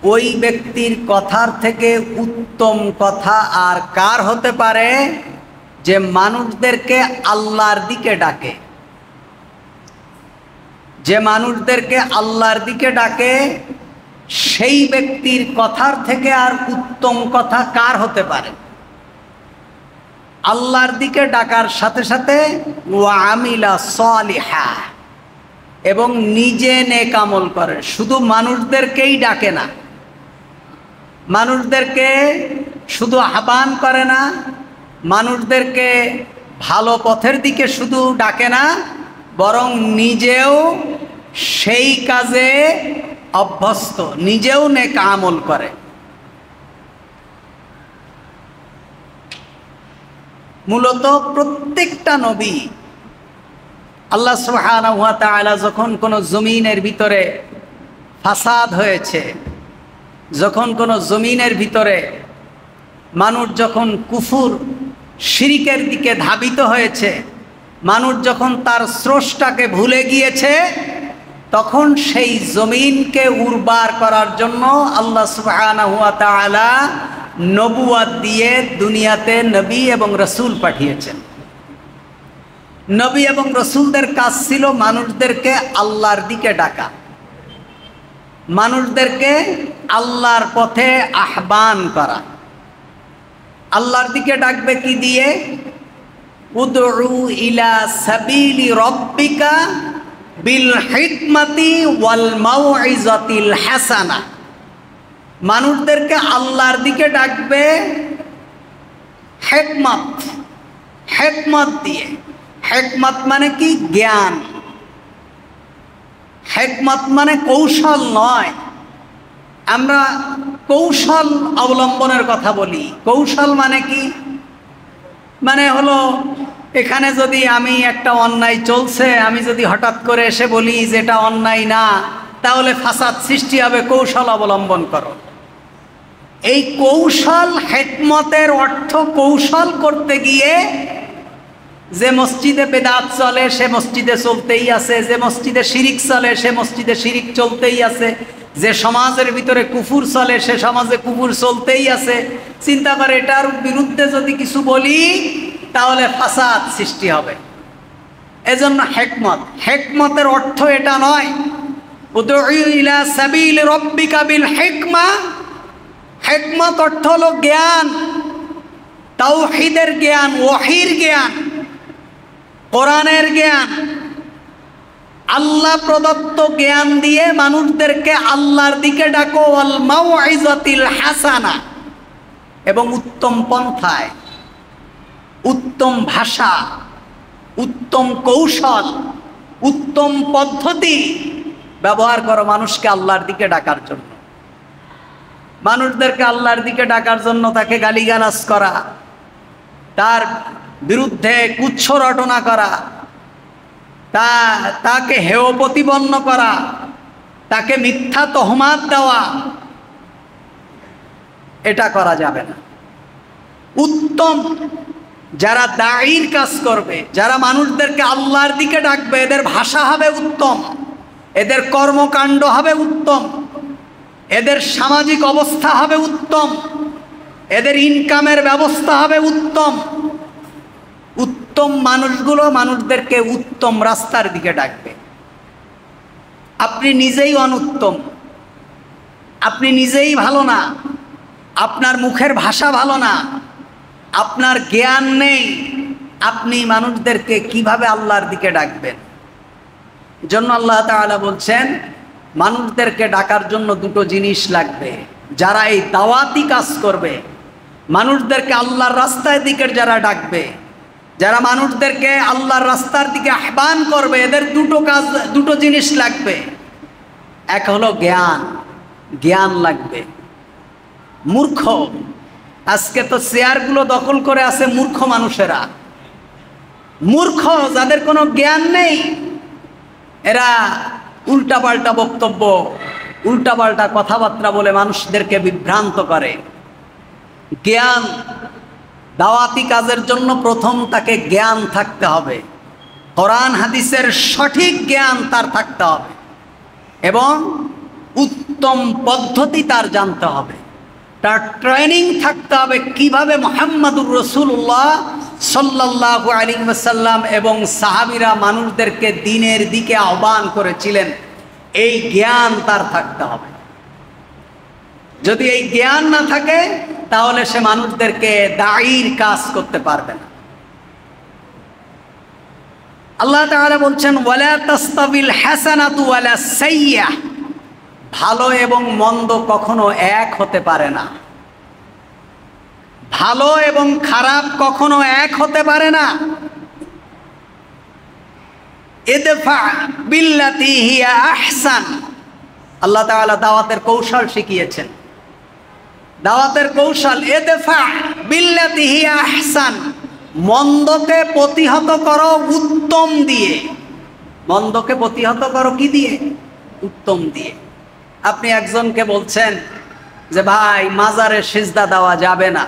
ওই ব্যক্তির কথার থেকে উত্তম কথা আর কার হতে পারে যে মানুষদেরকে আল্লাহর দিকে ডাকে। যে মানুষদেরকে আল্লাহর দিকে ডাকে সেই ব্যক্তির কথার থেকে আর উত্তম কথা কার হতে পারে? আল্লাহর দিকে ডাকার সাথে সাথে ওয়া আমিলা সালিহা, এবং নিজে নেক আমল করে। শুধু মানুষদেরকেই ডাকে না, মানুষদেরকে শুধু আহ্বান করে না, মানুষদেরকে ভালো পথের দিকে শুধু ডাকে না, বরং নিজেও সেই কাজে অভ্যস্ত, নিজেও নেক আমল করে। মূলত প্রত্যেকটা নবী আল্লাহ সুবহানাহু ওয়া তাআলা যখন কোনো জমিনের ভিতরে ফাসাদ হয়েছে, যখন কোনো জমিনের ভিতরে মানুষ যখন কুফর শিরকের দিকে ধাবিত হয়েছে, মানুষ যখন তার স্রষ্টাকে ভুলে গিয়েছে, তখন সেই জমিনকে উর্বর করার জন্য আল্লাহ সুবহানাহু ওয়া তাআলা নবুয়ত দিয়ে দুনিয়াতে নবী এবং রসুল পাঠিয়েছেন। নবী এবং রসুলদের কাজ ছিল মানুষদেরকে আল্লাহর দিকে ডাকা, মানুষদেরকে আল্লাহর পথে আহ্বান করা। আল্লাহর দিকে ডাকবে কি দিয়ে? উদউ ইলা সাবিলি রব্বিকা বিল হিকমাতি ওয়াল মাউইজাতিল হাসানা। মানুষদেরকে আল্লাহর দিকে ডাকবে হিকমত, হিকমত দিয়ে। হিকমত মানে কি? জ্ঞান। হিকমত মানে কৌশল নয়। আমরা কৌশল অবলম্বনের কথা বলি। কৌশল মানে কি? মানে হলো, এখানে যদি আমি একটা অন্যায় চলছে, আমি যদি হঠাৎ করে এসে বলি যে এটা অন্যায় না, তাহলে ফাসাদ সৃষ্টি হবে, কৌশল অবলম্বন করো। এই কৌশল, হিকমতের অর্থ কৌশল করতে গিয়ে যে মসজিদে বেদাত চলে সে মসজিদে চলতেই আছে, যে মসজিদে শিরিক চলে সে মসজিদে শিরিক চলতেই আছে, যে সমাজের ভিতরে কুফুর চলে সে সমাজে কুফুর চলতেই আছে। চিন্তা করে এটার বিরুদ্ধে যদি কিছু বলি তাহলে ফাসাদ সৃষ্টি হবে। এজন্য হিকমত, হিকমতের অর্থ এটা নয়। উদউ ইলা সাবিল রব্বিকা বিল হিকমা। হিকমত অর্থ হলো জ্ঞান, তাওহীদের জ্ঞান, ওহীর জ্ঞান, কোরআনের জ্ঞান। আল্লাহ প্রদত্ত জ্ঞান দিয়ে মানুষদেরকে আল্লাহর দিকে ডাকো, ওয়াল মাউইজাতিল হাসানা, এবং উত্তম পন্থায়, উত্তম ভাষা, উত্তম কৌশল, উত্তম পদ্ধতি ব্যবহার করো মানুষকে আল্লাহর দিকে ডাকার জন্য। মানুষদেরকে আল্লাহর দিকে ডাকার জন্য তাকে গালিগালাজ করা, তার বিরুদ্ধে কুচ্ছ রটনা করা, তাকে হেয় প্রতিপন্ন করা, তাকে মিথ্যা তহমাত দেওয়া, এটা করা যাবে না। উত্তম যারা দাঈর কাজ করবে, যারা মানুষদেরকে আল্লাহর দিকে ডাকবে, এদের ভাষা হবে উত্তম, এদের কর্মকাণ্ড হবে উত্তম, এদের সামাজিক অবস্থা হবে উত্তম, এদের ইনকামের ব্যবস্থা হবে উত্তম। উত্তম মানুষগুলো মানুষদেরকে উত্তম রাস্তার দিকে ডাকবে। আপনি নিজেই অনুত্তম, আপনি নিজেই ভালো না, আপনার মুখের ভাষা ভালো না, আপনার জ্ঞান নেই, আপনি মানুষদেরকে কিভাবে আল্লাহর দিকে ডাকবেন? জন্য আল্লাহ তাআলা বলছেন মানুষদেরকে ডাকার জন্য দুটো জিনিস লাগবে। যারা এই দাওয়াতি কাজ করবে, মানুষদেরকে আল্লাহর রাস্তার দিকে যারা ডাকবে, যারা মানুষদেরকে আল্লাহর রাস্তার দিকে আহ্বান করবে, এদের দুটো জিনিস লাগবে। এক হলো জ্ঞান, জ্ঞান লাগবে। মূর্খ, আজকে তো চেয়ারগুলো দখল করে আছে মূর্খ মানুষেরা। মূর্খ যাদের কোনো জ্ঞান নেই, এরা উল্টাপাল্টা বক্তব্য, উল্টাপাল্টা কথাবার্তা বলে মানুষদেরকে বিভ্রান্ত করে। জ্ঞান, দাওয়াতি কাজের জন্য প্রথম তাকে জ্ঞান থাকতে হবে, কোরআন হাদিসের সঠিক জ্ঞান তার থাকতে হবে, এবং উত্তম উত্তম পদ্ধতি তার জানতে হবে, তার ট্রেনিং থাকতে হবে কিভাবে মুহাম্মাদুর রাসূলুল্লাহ সাল্লাল্লাহু আলাইহি ওয়াসাল্লাম এবং সাহাবীরা মানুষদেরকে দ্বীনের দিকে আহ্বান করেছিলেন, এই জ্ঞান তার থাকতে হবে। যদি এই জ্ঞান না থাকে তাহলে সে মানুষদেরকে দাঈর কাজ করতে পারবে না। আল্লাহ তাআলা বলছেন ওয়ালা তাস্তাবিল হাসানাতু ওয়ালা সাইয়্যাহ, ভালো এবং মন্দ কখনো এক হতে পারে না। ভালো এবং খারাপ কখনো এক হতে পারে না। ইদফা বিল্লাতি হিয়া আহসান, আল্লাহ তাআলা দাওয়াতের কৌশল শিখিয়েছেন। দাওয়াতের কৌশল ইদফা বিল্লাতি হিয়া আহসান, মন্দকে প্রতিহত করো উত্তম দিয়ে। মন্দকে প্রতিহত করো কি দিয়ে? উত্তম দিয়ে। আপনি একজনকে বলছেন যে ভাই মাজারে সিজদা দেওয়া যাবে না,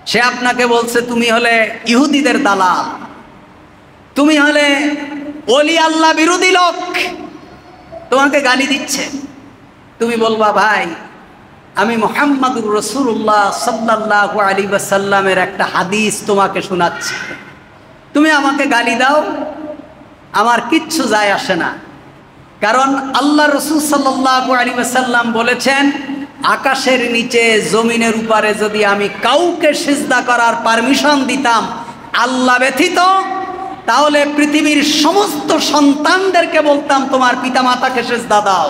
সে আপনাকে বলছে তুমি হলে ইহুদিদের দালাল, তুমি হলে ওলি আল্লাহ বিরোধী লোক, তোমাকে গালি দিচ্ছে। তুমি বলবা ভাই আমি মুহাম্মাদুর রাসূলুল্লাহ সাল্লাল্লাহু আলাইহি ওয়াসাল্লামের একটা হাদিস তোমাকে শোনাচ্ছি, তুমি আমাকে গালি দাও, আমার কিচ্ছু যায় আসে না। কারণ আল্লাহ রাসূল সাল্লাল্লাহু আলাইহি ওয়াসাল্লাম বলেছেন আকাশের নিচে জমিনের উপরে যদি আমি কাউকে সিজদা করার পারমিশন দিতাম আল্লাহ ব্যতীত, তাহলে পৃথিবীর সমস্ত সন্তানদেরকে বলতাম তোমার পিতামাতাকে সিজদা দাও,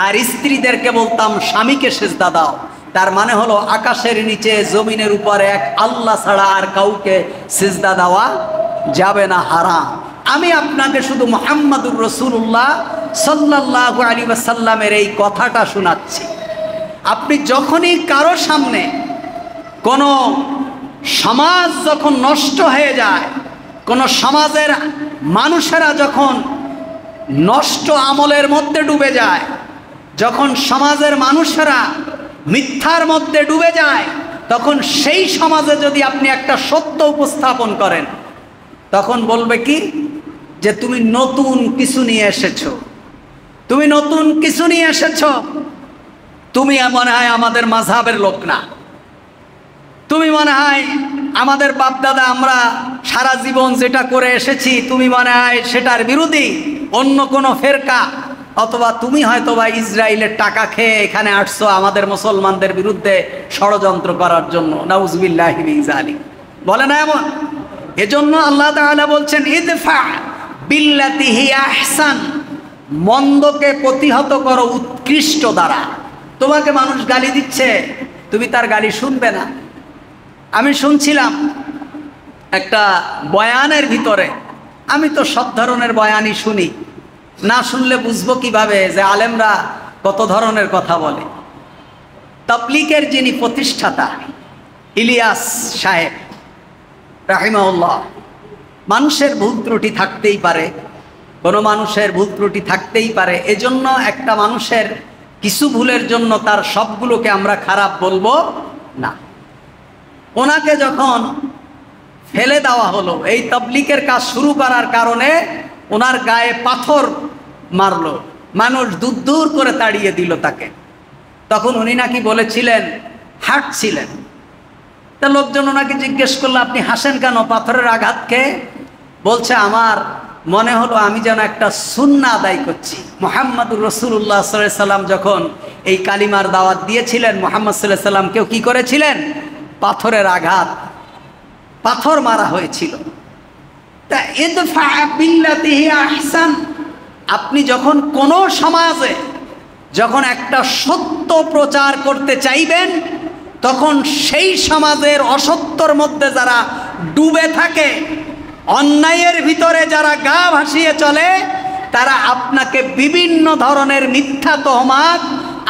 আর স্ত্রীদেরকে বলতাম স্বামীকে সিজদা দাও। তার মানে হলো আকাশের নিচে জমিনের উপরে এক আল্লাহ ছাড়া আর কাউকে সিজদা দেওয়া যাবে না, হারাম। আমি আপনাকে শুধু মুহাম্মাদুর রাসূলুল্লাহ সাল্লাল্লাহু আলাইহি ওয়াসাল্লামের এই কথাটা শোনাচ্ছি। আপনি যখনই কারো সামনে কোনো সমাজ যখন নষ্ট হয়ে যায়, কোনো সমাজের মানুষেরা যখন নষ্ট আমলের মধ্যে ডুবে যায়, যখন সমাজের মানুষেরা মিথ্যার মধ্যে ডুবে যায়, তখন সেই সমাজে যদি আপনি একটা সত্য উপস্থাপন করেন, তখন বলবে কি যে তুমি নতুন কিছু নিয়ে এসেছো, তুমি নতুন কিছু নিয়ে এসেছো, তুমি মনে হয় আমাদের মাযহাবের লোক না, তুমি মনে হয় আমাদের বাপদাদা আমরা সারা জীবন যেটা করে এসেছি তুমি মনে হয় সেটার বিরোধী, অন্য কোনো ফেরকা, অথবা তুমি হয়তো বা ইসরায়েলের টাকা খেয়ে এখানে আসছো আমাদের মুসলমানদের বিরুদ্ধে ষড়যন্ত্র করার জন্য। নাউজুবিল্লাহি মিন যালিক, বলে না এমন? এজন্য আল্লাহ তাআলা বলছেন ইদফা বিল্লাতি হিয়া আহসান, মন্দকে প্রতিহত করো উৎকৃষ্ট দ্বারা। তোমাকে মানুষ গালি দিচ্ছে, তুমি তার গালি শুনবে না। আমি শুনছিলাম একটা বয়ানের ভিতরে, আমি তো সব ধরনের বয়ানই শুনি, না শুনলে বুঝবো কিভাবে যে আলেমরা কত ধরনের কথা বলে। তাবলীগের যিনি প্রতিষ্ঠাতা ইলিয়াস সাহেব রাহিমাহুল্লাহ, মানুষের ভুল ত্রুটি থাকতেই পারে, কোনো মানুষের ভুল ত্রুটি থাকতেই পারে, এজন্য একটা মানুষের কিছু ভুলের জন্য তার সবগুলোকে আমরা খারাপ বলবো না। ওনাকে যখন ফেলে দেওয়া হলো এই তাবলীগের কাজ শুরু করার কারণে, ওনার গায়ে পাথর মারলো, মানুষ দূর দূর করে তাড়িয়ে দিল তাকে। তখন উনি নাকি বলেছিলেন হাঁটছিলেন, তা লোকজন ওনাকে জিজ্ঞেস করলো আপনি হাসেন কেন, পাথরের আঘাত খেয়ে? বলছে আমার মনে হলো আমি যেন একটা সুন্নাহ আদায় করছি। মুহাম্মাদুর রাসূলুল্লাহ সাল্লাল্লাহু আলাইহি সাল্লাম যখন এই কালিমার দাওয়াত দিয়েছিলেন, মুহাম্মদ সাল্লাল্লাহু আলাইহি সাল্লামকেও কি করেছিলেন? পাথরের আঘাত, পাথর মারা হয়েছিল। তা ইদফা বিল্লাতি হিয়া আহসান, আপনি যখন কোনো সমাজে যখন একটা সত্য প্রচার করতে চাইবেন, তখন সেই সমাজের অসত্যর মধ্যে যারা ডুবে থাকে, অন্যায়ের ভিতরে যারা গা ভাসিয়ে চলে, তারা আপনাকে বিভিন্ন ধরনের মিথ্যা তহমাত,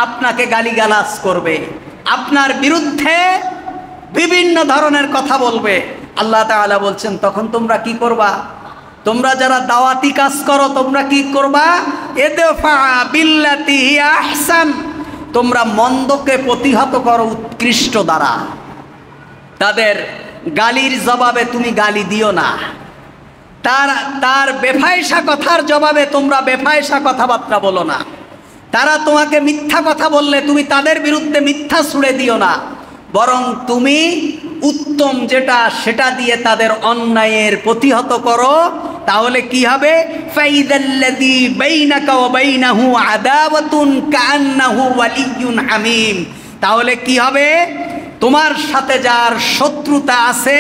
আপনাকে গালিগালাজ করবে, আপনার বিরুদ্ধে বিভিন্ন ধরনের কথা বলবে। আল্লাহ তাআলা বলছেন তখন তোমরা কি করবা? তোমরা যারা দাওয়াতি কাজ করো তোমরা কি করবা? ইদফা বিল্লাতি হিয়া আহসান, তোমরা মন্দকে প্রতিহত করো উৎকৃষ্ট দ্বারা। তাদের গালির জবাবে তুমি গালি দিও না, তার বেফায়সা কথার জবাবে তোমরা বেফায়সা কথাবার্তা বলো না। তারা তোমাকে মিথ্যা কথা বললে তুমি তাদের বিরুদ্ধে মিথ্যা ছুড়ে দিও না, বরং তুমি উত্তম যেটা সেটা দিয়ে তাদের অন্যায়ের প্রতিহত করো। তাহলে কি হবে? ফাইদাল্লাযী বাইনাকা ওয়া বাইনাহু আদাওয়াতুন কাআন্নাহু ওয়ালিয়্যুন হামীম। তাহলে কি হবে? তোমার সাথে যার শত্রুতা আছে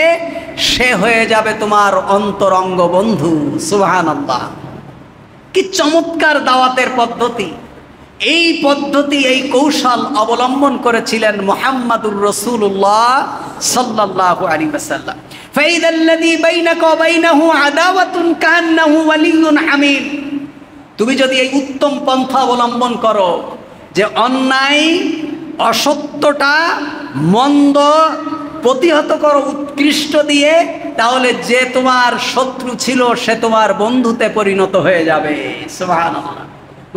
সে হয়ে যাবে তোমার অন্তরঙ্গ বন্ধু। সুবহানাল্লাহ, কি চমৎকার দাওয়াতের পদ্ধতি! এই পদ্ধতি, এই কৌশল অবলম্বন করেছিলেন মুহাম্মাদুর রাসূলুল্লাহ সাল্লাল্লাহু আলাইহি ওয়াসাল্লাম। ফাইদাল্লাযী বাইনাকা ওয়া বাইনাহু আদাওয়াতুন কাআন্নাহু ওয়ালিয়্যুন হামীম। তুমি যদি এই উত্তম পন্থা অবলম্বন করো যে অন্যায়, অসত্যটা, মন্দ প্রতিহত করো উৎকৃষ্ট দিয়ে, তাহলে যে তোমার শত্রু ছিল সে তোমার বন্ধুতে পরিণত হয়ে যাবে। সুবহানাল্লাহ।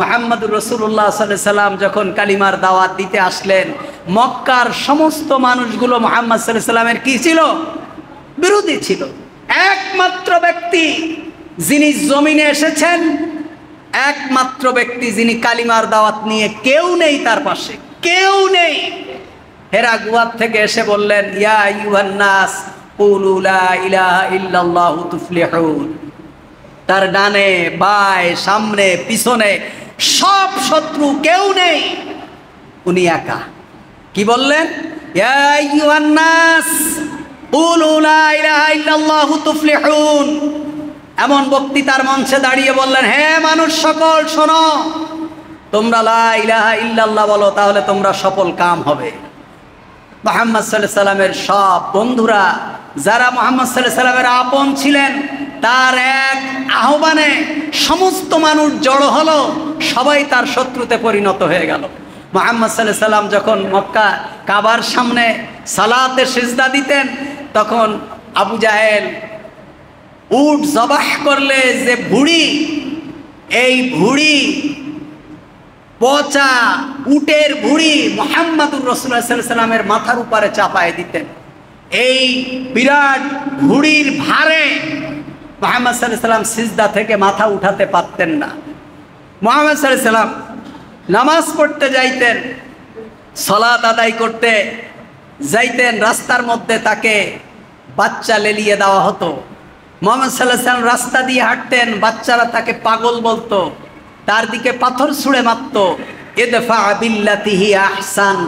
মুহাম্মাদুর রাসূলুল্লাহ সাল্লাল্লাহু আলাইহি ওয়াসাল্লাম যখন কালিমার দাওয়াত দিতে আসলেন, মক্কার সমস্ত মানুষগুলো মুহাম্মদ সাল্লাল্লাহু আলাইহি ওয়াসাল্লামের কি ছিল? বিরোধী ছিল। একমাত্র ব্যক্তি যিনি জমিনে এসেছেন, একমাত্র ব্যক্তি যিনি কালিমার দাওয়াত নিয়ে কেউ নেই তার পাশে, কেউ নেই। হেরা গুহার থেকে এসে বললেন, ইয়া আইয়ুহান নাস কুলু লা ইলাহা ইল্লাল্লাহু তুফলিহুন। তার ডানে বায়ে সামনে পিছনে সব শত্রু, কেউ নেই, উনি একা। কি বললেন? ইয়া আইয়ুহান নাস কুলু লা ইলাহা ইল্লাল্লাহু তুফলিহুন। এমন বক্তৃতার মঞ্চে দাঁড়িয়ে বললেন, হে মানুষ সকল শোনো, তোমরা লা ইলাহা ইল্লাল্লাহ বলো, তাহলে তোমরা সফল কাম হবে। মুহাম্মদ সাল্লাল্লাহু আলাইহি সাল্লামের সব বন্ধুরা, যারা মুহাম্মদ সাল্লাল্লাহু আলাইহি সাল্লামের আপন ছিলেন, তার এক আহ্বানে সমস্ত মানুষ জড়ো হলো, সবাই তার শত্রুতে পরিণত হয়ে গেল। মুহাম্মদ সাল্লাল্লাহু আলাইহি সাল্লাম যখন মক্কা কাবার সামনে সালাতে সিজদা দিতেন, তখন আবু জাহেল উট জবাহ করলে যে ভুঁড়ি, এই ভুঁড়ি, পচা উটের ভুঁড়ি মুহাম্মাদুর রাসূলুল্লাহ সাল্লাল্লাহু আলাইহি সাল্লামের মাথার উপরে চাপায় দিতেন। এই বিরাট ভুঁড়ির ভারে মুহাম্মদ সাল্লাল্লাহু আলাইহি সাল্লাম সিজদা থেকে মাথা উঠাতে পারতেন না। মুহাম্মদ সাল্লাল্লাহু আলাইহি সাল্লাম নামাজ পড়তে যাইতেন, সালাত আদায় করতে যাইতেন, রাস্তার মধ্যে তাকে বাচ্চা লেলিয়ে দেওয়া হতো। মুহাম্মদ সাল্লাল্লাহু আলাইহি সাল্লাম রাস্তা দিয়ে হাঁটতেন, বাচ্চারা তাকে পাগল বলতো, তার দিকে পাথর ছুঁড়ে মারত। ইদফা বিল্লাতি হিয়া আহসান।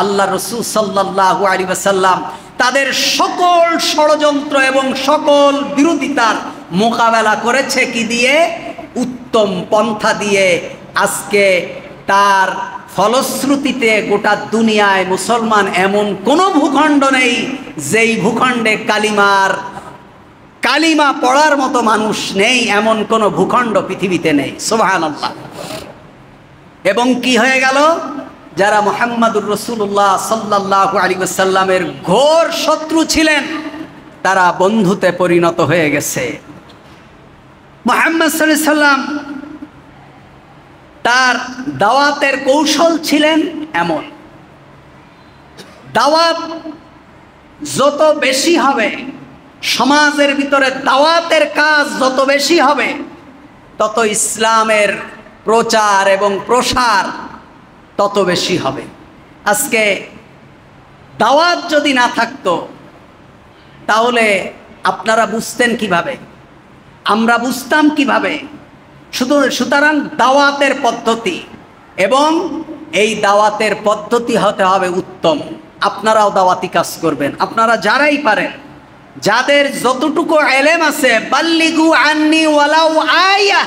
আল্লাহ রাসূল সাল্লাল্লাহু আলাইহি ওয়াসাল্লাম তাদের সকল ষড়যন্ত্র এবং সকল বিরোধিতার মোকাবেলা করেছে কি দিয়ে? উত্তম পন্থা দিয়ে। আজকে তার ফলশ্রুতিতে গোটা দুনিয়ায় মুসলমান এমন কোনো ভূখণ্ড নেই যেই ভূখণ্ডে কালিমা পড়ার মতো মানুষ নেই, এমন কোনো ভূখণ্ড পৃথিবীতে নেই। সুবহানাল্লাহ। এবং কি হয়ে গেল? যারা মুহাম্মাদুর রাসূলুল্লাহ সাল্লাল্লাহু আলাইহি ওয়াসাল্লামের ঘোর শত্রু ছিলেন, তারা বন্ধুতে পরিণত হয়ে গেছে। মুহাম্মদ সাল্লাল্লাহু আলাইহি ওয়াসাল্লাম তার দাওয়াতের কৌশল ছিলেন এমন, দাওয়াত যত বেশি হবে, সমাজের ভিতরে দাওয়াতের কাজ যত বেশি হবে, তত ইসলামের প্রচার এবং প্রসার তত বেশি হবে। আজকে দাওয়াত যদি না থাকতো তাহলে আপনারা বুঝতেন কিভাবে? আমরা বুঝতাম কিভাবে? সুতরাং দাওয়াতের পদ্ধতি, এবং এই দাওয়াতের পদ্ধতি হতে হবে উত্তম। আপনারাও দাওয়াতি কাজ করবেন, আপনারা যারাই পারেন, যাদের যতটুকু এলেম আছে, বাল্লিগু আন্নি ওয়ালাউ আয়া।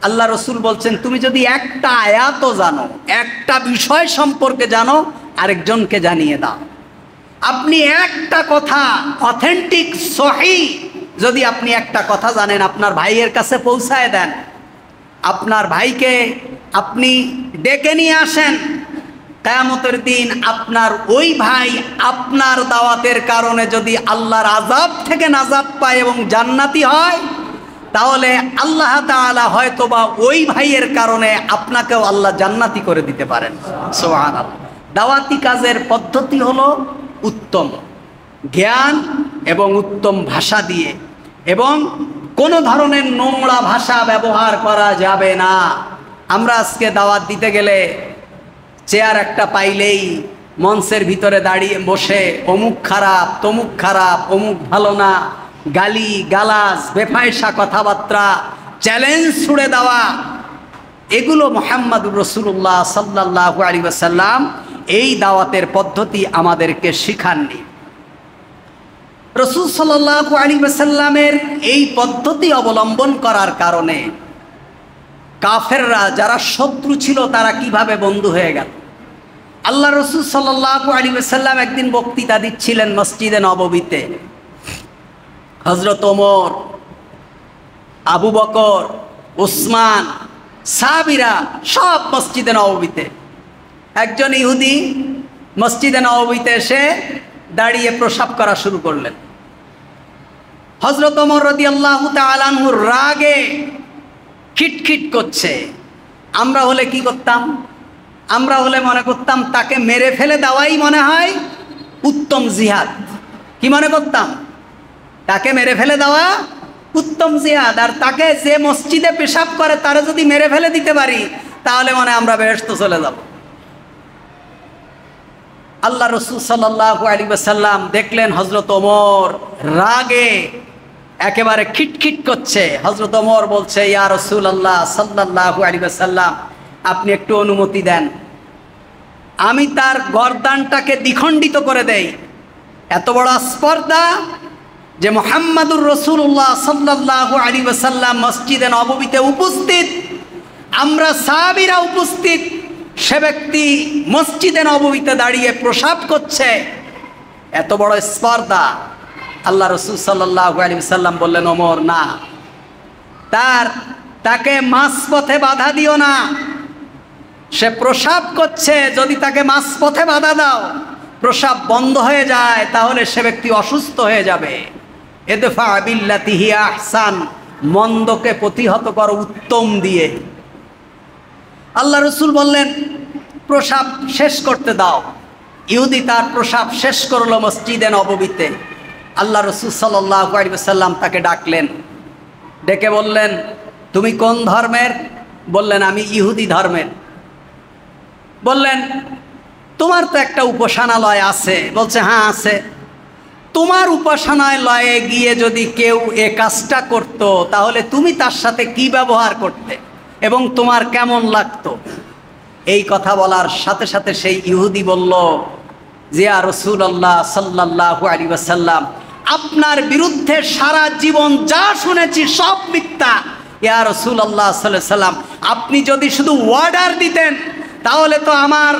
আল্লাহ রসুল বলছেন, তুমি যদি একটা আয়াতও জানো, একটা বিষয় সম্পর্কে জানো, আরেকজনকে জানিয়ে দাও। আপনি একটা কথা অথেন্টিক সহি, যদি আপনি একটা কথা জানেন, আপনার ভাইয়ের কাছে পৌঁছায় দেন। আপনার ভাইকে আপনি ডেকে নিয়ে আসেন, কিয়ামতের দিন আপনার ওই ভাই আপনার দাওয়াতের কারণে যদি আল্লাহর আযাব থেকে নাজাত পায় এবং জান্নাতি হয়, তাহলে আল্লাহ তাআলা হয়তোবা ওই ভাইয়ের কারণে আপনাকেও আল্লাহ জান্নাতি করে দিতে পারেন। সুবহানাল্লাহ। দাওয়াতি কাজের পদ্ধতি হলো উত্তম জ্ঞান এবং উত্তম ভাষা দিয়ে, এবং কোনো ধরনের নোংরা ভাষা ব্যবহার করা যাবে না। আমরা আজকে দাওয়াত দিতে গেলে চেয়ার একটা পাইলেই মঞ্চের ভিতরে দাঁড়িয়ে বসে অমুক খারাপ, তমুক খারাপ, অমুক ভালো না, গালি গালাজ, বেফায়সা কথাবার্তা, চ্যালেঞ্জ ছুড়ে দেওয়া, এগুলো মুহাম্মদুর রাসূলুল্লাহ সাল্লাল্লাহু আলাইহি ওয়াসাল্লাম এই দাওয়াতের পদ্ধতি আমাদেরকে শিখাননি। রাসূল সাল্লাল্লাহু আলাইহি ওয়াসাল্লামের এই পদ্ধতি অবলম্বন করার কারণে কাফেররা যারা শত্রু ছিল তারা কিভাবে বন্ধু হয়ে গেল। আল্লাহ রাসূল সাল্লাল্লাহু আলাইহি ওয়াসাল্লাম একদিন বক্তৃতা দিচ্ছিলেন মসজিদে নববীতে। হযরত ওমর, আবু বকর, উসমান, সাহাবীরা সব মসজিদে নববীতে। একজন ইহুদি মসজিদে নববীতে এসে দাঁড়িয়ে প্রসাব করা শুরু করলেন। হযরত ওমর রাদিয়াল্লাহু তাআলা আনহু রাগে খিটখিট করছে। আমরা হলে কি করতাম? আমরা হলে মনে করতাম তাকে মেরে ফেলে দেওয়াই মনে হয় উত্তম জিহাদ। কি মনে করতাম? তাকে মেরে ফেলে দেওয়া উত্তম জিহাদ। আর তাকে যে মসজিদে পেশাব করে তারে যদি মেরে ফেলে দিতে পারি তাহলে মনে আমরা বেহেশতে চলে যাব। আল্লাহ রাসূল সাল্লাল্লাহু আলাইহি ওয়াসাল্লাম দেখলেন হযরত ওমর রাগে একেবারে খিটখিট করছে। হযরত ওমর বলছে, ইয়া রাসূলুল্লাহ সাল্লাল্লাহু আলাইহি ওয়াসাল্লাম, আপনি একটু অনুমতি দেন, আমি তার গর্দানটাকে দ্বিখণ্ডিত করে দেই। এত বড় স্পর্ধা যে মুহাম্মাদুর রাসূলুল্লাহ সাল্লাল্লাহু আলাইহি ওয়াসাল্লাম মসজিদে নববীতে উপস্থিত, আমরা সাহাবীরা উপস্থিত, সে ব্যক্তি মসজিদে নববীতে দাঁড়িয়ে প্রসাব করছে। এত বড় স্পর্ধা। আল্লাহ রাসূল সাল্লাল্লাহু আলাইহি ওয়াসাল্লাম বললেন, ওমর না, তাকে মাঝপথে বাধা দিও না। সে প্রসাব করছে, যদি তাকে মাঝপথে বাধা দাও, প্রসাব বন্ধ হয়ে যায়, তাহলে সে ব্যক্তি অসুস্থ হয়ে যাবে। ইদফা বিল্লাতি হিয়া আহসান, মন্দকে প্রতিহত করো উত্তম দিয়ে। আল্লাহ রাসূল বললেন, প্রসাব শেষ করতে দাও। ইহুদি তার প্রসাব শেষ করলো মসজিদে নববীতে। আল্লাহ রাসূল সাল্লাল্লাহু আলাইহি ওয়াসাল্লাম তাকে ডাকলেন, ডেকে বললেন, তুমি কোন ধর্মের? বললেন, আমি ইহুদি ধর্মের। বললেন, তোমার তো একটা উপাসনালয় আছে। বলছে, হ্যাঁ আছে। তোমার উপাসনালয়ে গিয়ে যদি কেউ এ কাজটা করত, তাহলে তুমি তার সাথে কি ব্যবহার করতে এবং তোমার কেমন লাগতো? এই কথা বলার সাথে সাথে সেই ইহুদি বলল, যে ইয়া রাসূলুল্লাহ সাল্লাল্লাহু আলাইহি ওয়াসাল্লাম, আপনার বিরুদ্ধে সারা জীবন যা শুনেছি সব মিথ্যা। ইয়া রাসূলুল্লাহ সাল্লাল্লাহু আলাইহি ওয়াসাল্লাম, আপনি যদি শুধু অর্ডার দিতেন তাহলে তো আমার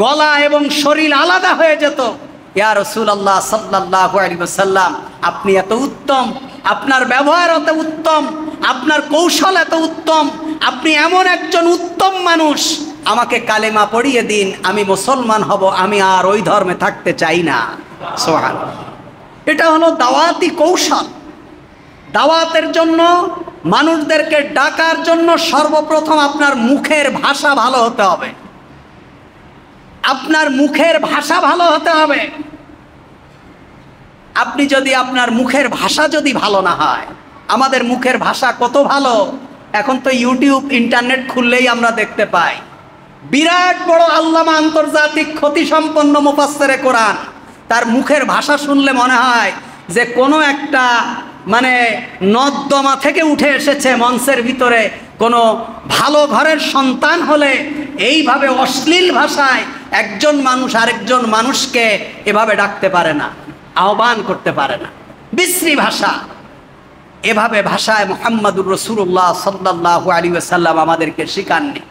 গলা এবং শরীর আলাদা হয়ে যেত। ইয়া রাসূলুল্লাহ সাল্লাল্লাহু আলাইহি ওয়াসাল্লাম, আপনি এত উত্তম, আপনার ব্যবহার এত উত্তম, আপনার কৌশল এত উত্তম, আপনি এমন একজন উত্তম মানুষ, আমাকে কালেমা পড়িয়ে দিন, আমি মুসলমান হব, আমি আর ওই ধর্মে থাকতে চাই না। সুবহানাল্লাহ। এটা হলো দাওয়াতি কৌশল। দাওয়াতের জন্য, মানুষদেরকে ডাকার জন্য সর্বপ্রথম আপনার মুখের ভাষা ভালো হতে হবে। আপনার মুখের ভাষা ভালো হতে হবে। আপনি যদি আপনার মুখের ভাষা যদি ভালো না হয়, আমাদের মুখের ভাষা কত ভালো, এখন তো ইউটিউব ইন্টারনেট খুললেই আমরা দেখতে পাই। বিরাট বড় আল্লামা, আন্তর্জাতিক খ্যাতিসম্পন্ন মুফাসসিরে কোরআন, তার মুখের ভাষা শুনলে মনে হয় যে কোনো একটা নর্দমা থেকে উঠে এসেছে মঞ্চের ভিতরে। কোনো ভালো ঘরের সন্তান হলে এইভাবে অশ্লীল ভাষায় একজন মানুষ আরেকজন মানুষকে এভাবে ডাকতে পারে না, আহ্বান করতে পারে না। বিশ্রী ভাষা। এভাবে ভাষায় মুহাম্মাদুর রাসূলুল্লাহ সাল্লাল্লাহু আলাইহি ওয়াসাল্লাম আমাদেরকে শিখাননি।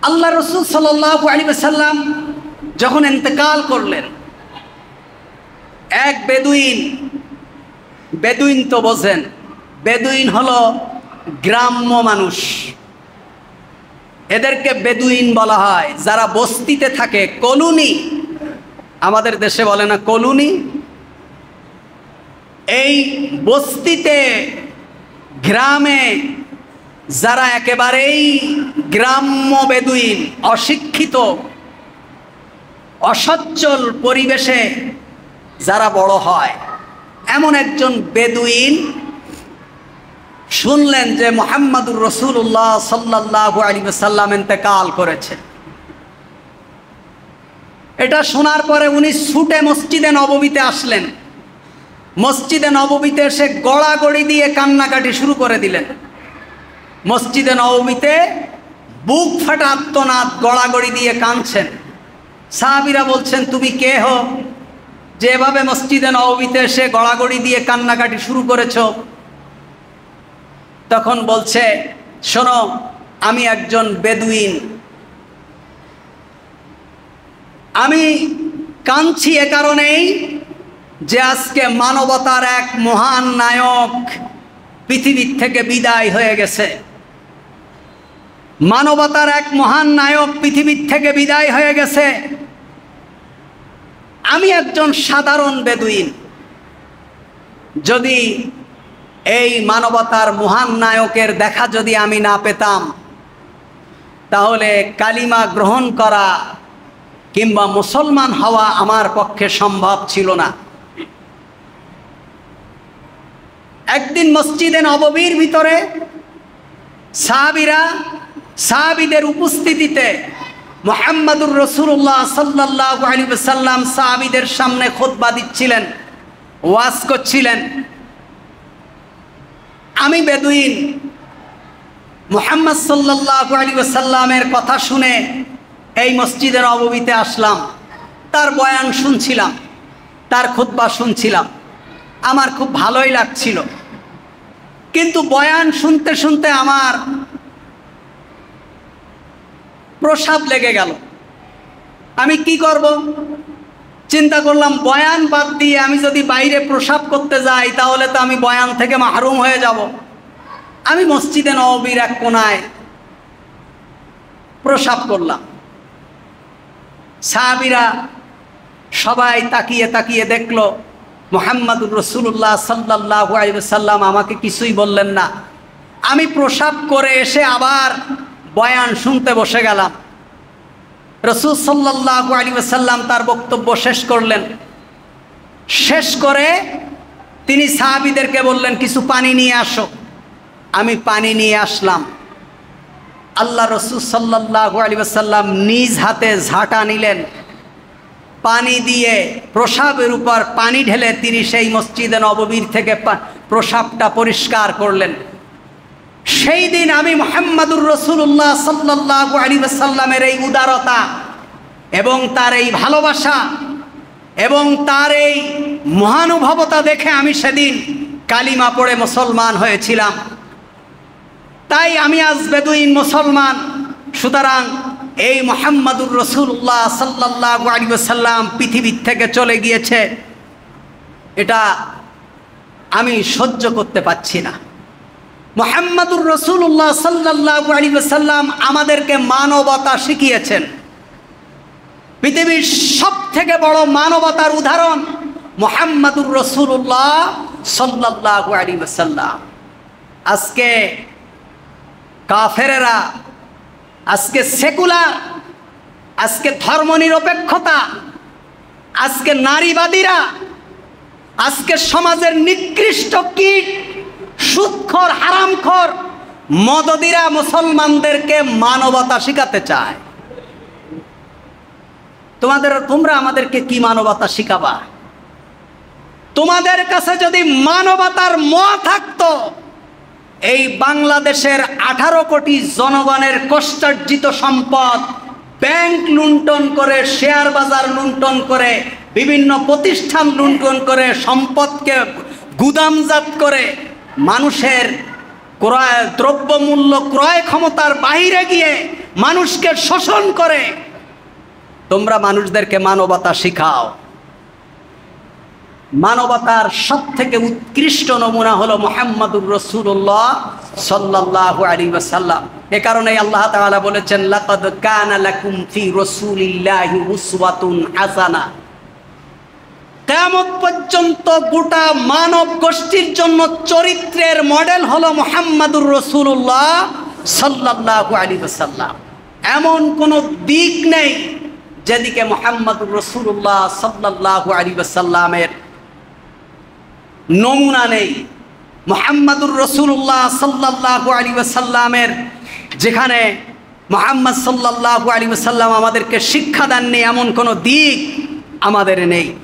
আল্লাহ রাসূল সাল্লাল্লাহু আলাইহি ওয়াসাল্লাম যখন ইন্তেকাল করলেন, এক বেদুইন তো বোঝেন, বেদুইন হলো গ্রাম্য মানুষ। এদেরকে বেদুইন বলা হয় যারা বস্তিতে থাকে, কলোনি। আমাদের দেশে বলে না কলোনি। এই বস্তিতে, গ্রামে যারা একেবারেই গ্রাম্য বেদুইন, অশিক্ষিত, অসচ্ছল পরিবেশে যারা বড় হয়, এমন একজন বেদুইন শুনলেন যে মুহাম্মাদুর রাসূলুল্লাহ সাল্লাল্লাহু আলাইহি ওয়াসাল্লাম ইন্তেকাল করেছে। এটা শোনার পরে উনি ছুটে মসজিদে নববীতে আসলেন। মসজিদে নববীতে এসে গড়াগড়ি দিয়ে কান্নাকাটি শুরু করে দিলেন। মসজিদে নববীতে বুক ফাটা আর্তনাদ, গড়াগড়ি দিয়ে কাঁদছেন। সাহাবীরা বলছেন, তুমি কে হো যে এভাবে মসজিদে নববীতে এসে গড়াগড়ি দিয়ে কান্নাকাটি শুরু করেছো? তখন বলছে, শোনো, আমি একজন বেদুইন। আমি কাঁদছি এ কারণেই যে আজকে মানবতার এক মহান নায়ক পৃথিবীর থেকে বিদায় হয়ে গেছে। মানবতার এক মহান নায়ক পৃথিবীর থেকে বিদায় হয়ে গেছে। আমি একজন সাধারণ বেদুইন। যদি এই মানবতার মহান নায়কের দেখা যদি আমি না পেতাম, তাহলে কালিমা গ্রহণ করা কিংবা মুসলমান হওয়া আমার পক্ষে সম্ভব ছিল না। একদিন মসজিদে নববীর ভিতরে সাহাবীদের উপস্থিতিতে মুহাম্মাদুর রাসূলুল্লাহ সাল্লাল্লাহু আলাইহি ওয়াসাল্লাম সাহাবীদের সামনে খুতবা দিচ্ছিলেন, ওয়াজ করছিলেন। আমি বেদুইন, মুহাম্মদ সাল্লাল্লাহু আলাইহি ওয়াসাল্লামের কথা শুনে এই মসজিদে নববীতে আসলাম। তার বয়ান শুনছিলাম, তার খুতবা শুনছিলাম। আমার খুব ভালোই লাগছিল। কিন্তু বয়ান শুনতে শুনতে আমার প্রসাব লেগে গেল। আমি কি করব? চিন্তা করলাম, বয়ান বাদ দিয়ে আমি যদি বাইরে প্রসাব করতে যাই তাহলে তো আমি বয়ান থেকে মাহরুম হয়ে যাব। আমি মসজিদে নববীর এক কোনায় প্রসাব করলাম। সাহাবীরা সবাই তাকিয়ে তাকিয়ে দেখলো মুহাম্মাদুর রাসূলুল্লাহ সাল্লাল্লাহু আলাইহি ওয়াসাল্লাম আমাকে কিছুই বললেন না। আমি প্রসাব করে এসে আবার বয়ান শুনতে বসে গেলাম। রাসূল সাল্লাল্লাহু আলাইহি ওয়াসাল্লাম তার বক্তব্য শেষ করলেন। শেষ করে তিনি সাহাবীদেরকে বললেন, কিছু পানি নিয়ে আসো। আমি পানি নিয়ে আসলাম। আল্লাহ রাসূল সাল্লাল্লাহু আলাইহি ওয়াসাল্লাম নিজ হাতে ঝাঁটা নিলেন, পানি দিয়ে প্রসাবের উপর পানি ঢেলে তিনি সেই মসজিদে নববীর থেকে প্রসাবটা পরিষ্কার করলেন। সেই দিন আমি মুহাম্মাদুর রাসূলুল্লাহ সাল্লাল্লাহু আলাইহি ওয়াসাল্লামের এই উদারতা এবং তার এই ভালোবাসা এবং তার এই মহানুভবতা দেখে আমি সেদিন কালিমা পড়ে মুসলমান হয়েছিলাম। তাই আমি আজ বেদুইন মুসলমান। সুতরাং এই মুহাম্মাদুর রাসূলুল্লাহ সাল্লাল্লাহু আলাইহি ওয়াসাল্লাম পৃথিবীর থেকে চলে গিয়েছে, এটা আমি সহ্য করতে পারছি না। মুহাম্মাদুর রাসূলুল্লাহ সাল্লাল্লাহু আলাইহি ওয়াসাল্লাম আমাদেরকে মানবতা শিখিয়েছেন। পৃথিবীর সবথেকে বড় মানবতার উদাহরণ মুহাম্মাদুর রাসূলুল্লাহ সাল্লাল্লাহু আলাইহি ওয়াসাল্লাম। আজকে কাফেরেরা, আজকে সেকুলার, আজকে ধর্মনিরপেক্ষতা, আজকে নারীবাদীরা, আজকে সমাজের নিকৃষ্ট কীট, সুদখোর, হারামখোর, মদদীরা মুসলমানদেরকে মানবতা শিখাতে চায়। তোমরা আমাদেরকে কি মানবতা শিখাবা? তোমাদের কাছে যদি মানবতার মোয়া থাকতো, এই বাংলাদেশের 18 কোটি জনগণের কষ্টার্জিত সম্পদ ব্যাংক লুণ্ঠন করে, শেয়ার বাজার লুণ্ঠন করে, বিভিন্ন প্রতিষ্ঠান লুণ্ঠন করে, সম্পদকে গুদামজাত করে, মানুষের দ্রব্যমূল্য ক্রয় ক্ষমতার বাইরে গিয়ে মানুষকে শোষণ করে, তোমরা মানুষদেরকে মানবতা শিখাও। মানবতার সবথেকে উৎকৃষ্ট নমুনা হলো মুহাম্মাদুর রাসূলুল্লাহ সাল্লাল্লাহু আলাইহি ওয়াসাল্লাম। এ কারণে আল্লাহ তাআলা বলেছেন, লাকাদ কানা লাকুম ফি রাসূলিল্লাহি উসওয়াতুন হাসানাহ। কিয়ামত পর্যন্ত গোটা মানব গোষ্ঠীর জন্য চরিত্রের মডেল হলো মুহাম্মাদুর রাসূলুল্লাহ সাল্লাল্লাহু আলাইহি ওয়াসাল্লাম। এমন কোনো দিক নেই যেদিকে মুহাম্মাদুর রাসূলুল্লাহ সাল্লাল্লাহু আলাইহি ওয়াসাল্লামের নমুনা নেই। মুহাম্মাদুর রাসূলুল্লাহ সাল্লাল্লাহু আলাইহি ওয়াসাল্লামের যেখানে মুহাম্মদ সাল্লাল্লাহু আলাইহি ওয়াসাল্লাম আমাদেরকে শিক্ষা দেননি এমন কোনো দিক আমাদের নেই।